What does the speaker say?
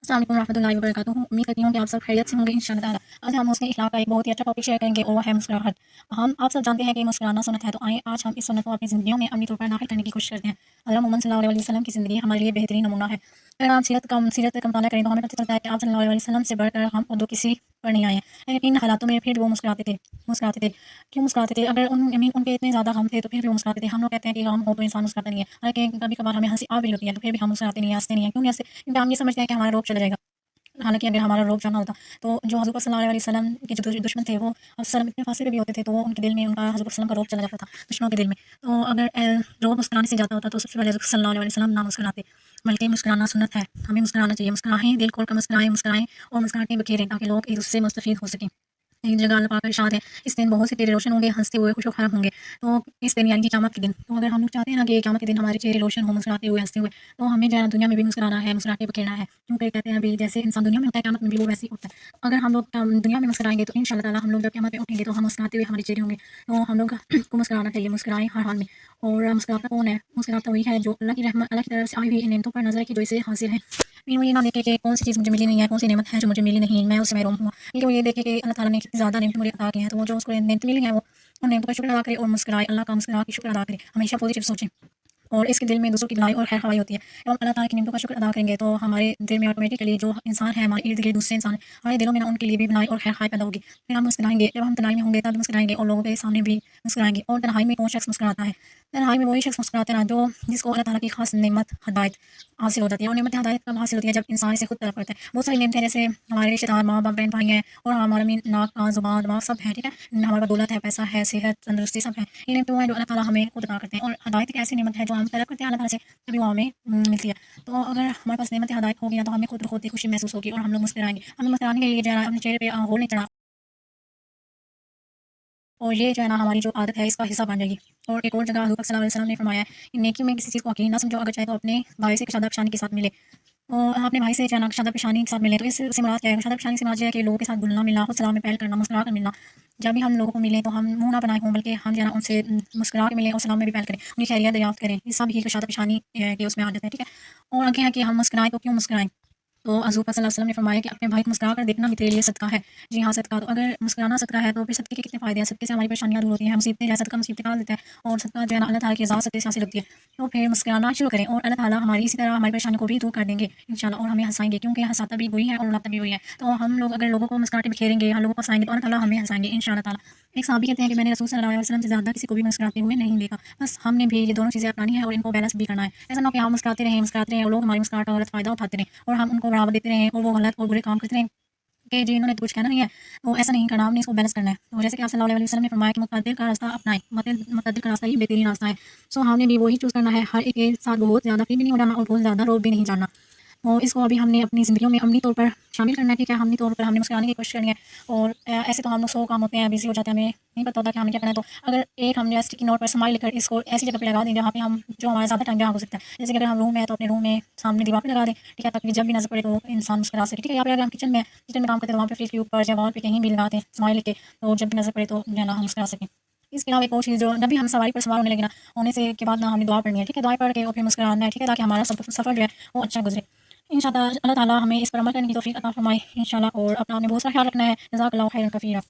अस्सलाम वालेकुम रहमतुल्लाहि व बरकातुहू। उम्मीद करती हूँ कि आप सब खैरियत से होंगे इंशाअल्लाह ताला। आज हम हुस्न इखलाक का एक बहुत ही अच्छा टॉपिक शेयर करेंगे और वो है मुस्कुराहट। हम आप सब जानते हैं कि मुस्कुराना सुन्नत है, तो आइए आज हम इस सुन्नत को अपनी ज़िंदगियों में अमली तौर पर दाखिल करने की कोशिश करते हैं। हज़रत मोहम्मद सल्लल्लाहु अलैहि वसल्लम की ज़िंदगी हमारे लिए बेहतरीन नमूना है। अगर आप सीरत का मुताला करें तो हमें पता चलता है कि आप सल्लल्लाहु अलैहि वसल्लम से बढ़कर हम और दो किसी पर नहीं आए हैं। लेकिन इन हालातों में फिर भी वो मुस्कुराते थे। क्यों मुस्कुराते थे? अगर उनके इतने ज़्यादा गम थे तो फिर भी वो मुस्कुराते थे। हम लोग कहते हैं कि गम हो तो इंसान मुस्कुराता नहीं है। हालाँकि कभी-कभार हमें हँसी आ भी होती है, तो फिर भी हम मुस्कुराते नहीं हैं, हँसते नहीं हैं। क्यों नहीं हँसते? क्योंकि हम ये समझते हैं कि हमारा रोग चला जाएगा। हालाँकि अगर हमारा रोग जाना होता, तो जो हज़रत सल्लल्लाहु अलैहि वसल्लम के जो दुश्मन थे, वो अफ़सर इतने फासिल भी होते थे, तो वो उनके दिल में उनका हज़रत वसल्लम का रोग चला जाता था, दुश्मनों के दिल में। तो अगर रोग मुस्कुराने से जाता होता, तो सबसे पहले हज़रत सल्लल्लाहु अलैहि वसल्लम ना मुस्कुराते, बल्कि मुस्कुराना सुन्नत है, हमें मुस्कुराना चाहिए। मुस्कुराएँ, दिल खोल कर मुस्कुराएँ मुस्कुराएँ और मुस्कुराहटें बखेरें, ताकि लोग एक दूसरे से मुस्तफ़ीद हो सकें। एक जगह अल्लाह पाक का इरशाद है, इस दिन बहुत से चेहरे रोशन होंगे, हँसते हुए खुशो-ख़राम होंगे। तो इस दिन यानी कि क़यामत के दिन, तो अगर हम लोग चाहते हैं ना कि क़यामत के दिन हमारे चेहरे रोशन हो, मुस्कुराते हुए, हँसते हुए, तो हमें जो है ना दुनिया में भी मुस्कुराना है, मुस्कुराहटें बखेरना है। क्योंकि कहते हैं अभी जैसे इंसान दुनिया में होता है, क़यामत में भी वो वैसे ही होता है। अगर हम लोग दुनिया में मुस्कुराएँगे, तो इंशाअल्लाह ताला हम लोग जब क़यामत में उठेंगे, तो हम मुस्कुराते हुए हमारे चेहरे होंगे। तो हम लोग को मुस्कुराना चाहिए, मुस्कुराएँ हर हाल में। और मुस्कुराता कौन है? मुस्कुराता वही है जो अल्लाह की तरफ से आई हुई नेमतों पर नज़र रखे, जो इसे हासिल है। फिर वो ये ना देखे कि कौन-सी चीज़ मुझे मिली नहीं है, कौन-सी नेमत है जो मुझे मिली नहीं, मैं उससे महरूम हूँ। बल्कि वो ये देखे कि अल्लाह ताला ने कितनी ज़्यादा नेमतें मुझे अता की हैं, तो वो जो उसको नेमतें मिली हैं, वो उन नेमतों का शुक्र अदा करे और मुस्कुराए, अल्लाह का मुस्कुरा के शुक्र अदा करे। हमेशा पॉज़िटिव सोचें। और इसके दिल में दूसरों की भलाई और खैर-ख़वाही होती है। जब हम अल्लाह ताला की नेमतों का शुक्र अदा करेंगे, तो हमारे दिल में ऑटोमेटिकली जो इंसान है, हमारे इर्द-गिर्द दूसरे इंसान हैं, हमारे दिलों में ना उनके लिए भी भलाई और खैर-ख़ाई पैदा होगी। फिर हम मुस्कुराएँगे, जब हम तन्हाई में होंगे तब भी मुस्कुराएँगे और लोगों के सामने भी मुस्कुराएँगे। और तन्हाई में कौन शख्स मुस्कुराता है? तन्हाई में वही शख्स मुस्कुराता है ना, जो जिसको अल्लाह ताला की ख़ास नेमत हिदायत हासिल हो जाती है। और नेमत हिदायत कब हासिल होती है? जब इंसान इसे खुद तलब करता है। बहुत सारी नेमतें हैं, जैसे हमारे रिश्तेदार, माँ-बाप, बहन-भाई हैं और हमारा भी नाक, कान, ज़ुबान, दिमाग सब है, ठीक है? हमारे पास दौलत है, पैसा है, सेहत, तंदुरुस्ती सब है। ये नेमतें वो हैं जो अल्लाह ताला हमें खुद अता करते हैं। और हिदायत एक ऐसी नेमत है जो हम तलब करते हैं अल्लाह ताला से, तभी वो हमें मिलती है। तो अगर हमारे पास नेमत हिदायत होगी ना, तो हमें खुद ब खुद ही खुशी महसूस होगी और हम लोग मुस्कुराएँगे। हमें मुस्कुराने के लिए जो है ना अपने चेहरे पे होल नहीं चढ़ा, और ये जो है ना हमारी जो आदत है इसका हिस्सा बन जाएगी। और एक और जगह हज़रत सल्लल्लाहु अलैहि वसल्लम ने फरमाया है कि नेकियों में किसी चीज़ को हक़ीर ना समझो, अगर चाहे तो अपने भाई से कशादा-पेशानी के साथ मिले। तो अपने भाई से जो है ना कशादा-पेशानी के साथ मिले, तो इससे मुराद क्या है? कशादा-पेशानी से मुराद ये है कि लोगों के साथ घुलना-मिलना, खुद सलाम में पहल करना, मुस्कुरा कर मिलना। जब भी हम लोगों को मिलें, तो हम मुँह ना बनाए हों, बल्कि हम जो है ना उनसे मुस्कुरा के मिलें और सलाम में भी पहल करें, उनकी खैरियत दरियाफ़्त करें। ये सब ही कशादा-पेशानी के उसमें आ जाता है, ठीक है? और आगे है कि हम मुस्कुराएँ तो क्यों मुस्कुराएँ? तो हज़ूर पाक सल्लल्लाहु अलैहि वसल्लम ने फरमाया कि अपने भाई को मुस्कुरा कर देखना भी तेरे लिए सदका है। जी हाँ, सदका। तो अगर मुस्कुराना सदका है, तो फिर सदके के कितने फ़ायदे हैं? सदके से हमारी परेशानियाँ दूर होती हैं, मुसीबतें जो है सदका मुसीबतें टाल देता है और सदका जो है ना अल्लाह ताला की रज़ा सदके से हासिल होती है। तो फिर मुस्कुराना शुरू करें और अल्लाह ताला हमारी इसी तरह हमारी परेशानियों को भी दूर कर देंगे इंशाअल्लाह, और हमें हँसाएँगे, क्योंकि हँसाता भी वही है और रुलाता भी वही है। तो हम लोग अगर लोगों को मुस्कुराहटें बिखेरेंगे, हम लोगों को हँसाएँगे, तो अल्लाह ताला हमें हँसाएँगे इंशाअल्लाह ताला। एक सहाबी कहते हैं कि मैंने रसूल सल्लल्लाहु अलैहि वसल्लम से ज़्यादा किसी को भी मुस्कुराते हुए नहीं देखा। बस हमने भी ये दोनों चीज़ें अपनानी है और इनको बैलेंस भी करना है। ऐसा ना हो कि हम मुस्कुराते रहें और लोग हमारी मुस्कुराहट का गलत फ़ायदा उठाते रहें और हम उनको बढ़ावा देते रहें और वो गलत और बुरे काम करते रहें कि जी इन्होंने तो कुछ कहना नहीं है, तो ऐसा नहीं करना, हमने इसको बैलेंस करना है। तो जैसे कि आप सल्लल्लाहु अलैहि वसल्लम ने फरमाया कि मुतअद्दिल का रास्ता अपनाएँ, मुतअद्दिल का रास्ता ही बेहतरीन रास्ता है। सो हमने भी वही चूज़ करना है, हर एक के साथ बहुत ज़्यादा फ्री भी नहीं हो जाना और बहुत ज़्यादा रोब भी नहीं जानना। तो इसको अभी हमने अपनी ज़िंदगियों में अमली तौर पर शामिल करना है, ठीक है? अमली तौर पर हमने मुस्कुराने की कोशिश करनी है। और ऐसे तो हम लोग 100 काम होते हैं, बिज़ी हो जाते हैं, हमें नहीं पता होता कि हमें क्या करना है। तो अगर एक हम जो है स्टिकी नोट पर स्माइल लिखकर इसको ऐसी जगह पे लगा दें जहाँ पे हम जो हमारा ज़्यादा टाइम जहाँ हो सकता है। जैसे कि अगर हम रूम में हैं, तो अपने रूम में सामने दीवार पे लगा दें, ठीक है? ताकि जब भी नज़र पड़े तो इंसान मुस्कुरा सके, ठीक है? या फिर अगर हम किचन में काम करते हैं, तो वहाँ पे फ्रिज के ऊपर या वॉल पे कहीं भी लगा दें स्माइल लिख के, तो जब भी नज़र पड़े तो जो है ना हम मुस्कुरा सकें। इसके अलावा एक और चीज़, जो जब भी हम सवारी पर सवार होने लगे ना, होने से के बाद ना हमने दुआ पढ़नी है, ठीक है? दुआ पढ़ के और फिर मुस्कुराना है, ठीक है? ताकि हमारा सफ़र जो है वो अच्छा गुज़रे। इंशाअल्लाह अल्लाह ताला हमें इस पर अमल करने की तौफ़ीक़ अता फ़रमाए इंशाअल्लाह, और अपना आपने बहुत सारा ख़्याल रखना है। जज़ाकल्लाहु खैरन कसीरा।